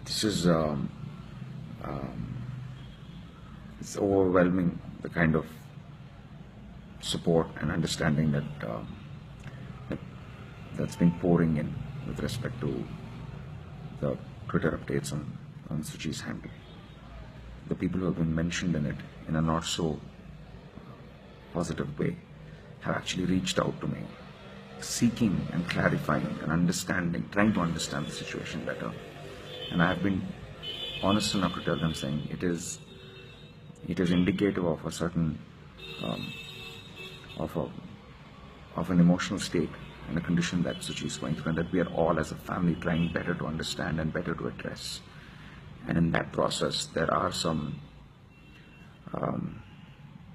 This is it's overwhelming, the kind of support and understanding that that's been pouring in with respect to the Twitter updates on Suchi's handle. The people who have been mentioned in it in a not so positive way have actually reached out to me, seeking and clarifying and understanding, trying to understand the situation better. And I have been honest enough to tell them, saying it is indicative of a certain of an emotional state and a condition that Suchi is going through, and that we are all as a family trying better to understand and better to address. And in that process, there are some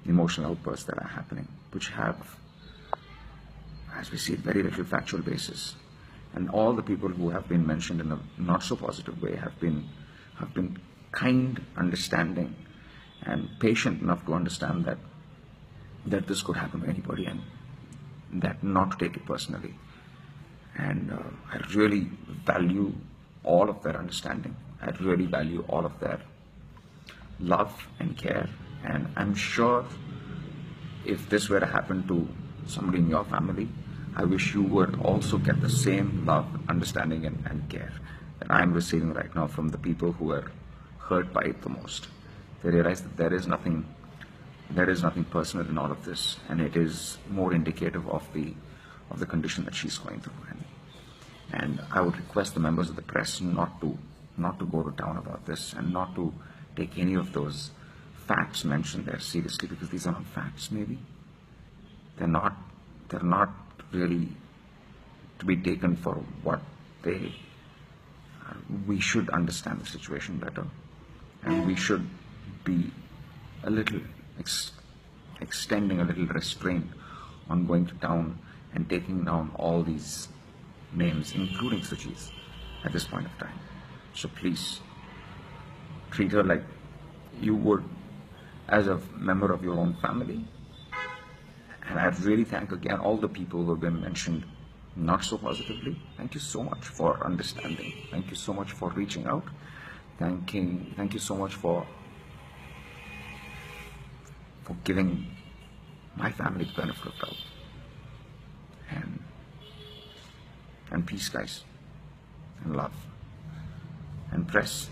emotional outbursts that are happening, which have, as we see, very little factual basis. And all the people who have been mentioned in a not so positive way have been kind, understanding, and patient enough to understand that this could happen to anybody, and that not to take it personally. And I really value all of their understanding. I really value all of their love and care. And I'm sure if this were to happen to somebody in your family, I wish you would also get the same love, understanding, and care that I'm receiving right now from the people who are hurt by it the most. They realize that there is nothing personal in all of this, and it is more indicative of the condition that she's going through. And I would request the members of the press not to go to town about this, and not to take any of those facts mentioned there seriously, because these are not facts. Maybe they're not really to be taken for what they are. We should understand the situation better, and we should be a little extending a little restraint on going to town and taking down all these names, including Suchi's, at this point of time. So please treat her like you would as a member of your own family. And I really thank again all the people who have been mentioned not so positively. Thank you so much for understanding. Thank you so much for reaching out. Thank you so much for giving my family the benefit of doubt. And peace, guys, and love. And press,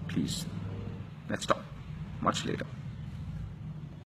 please, let's talk much later.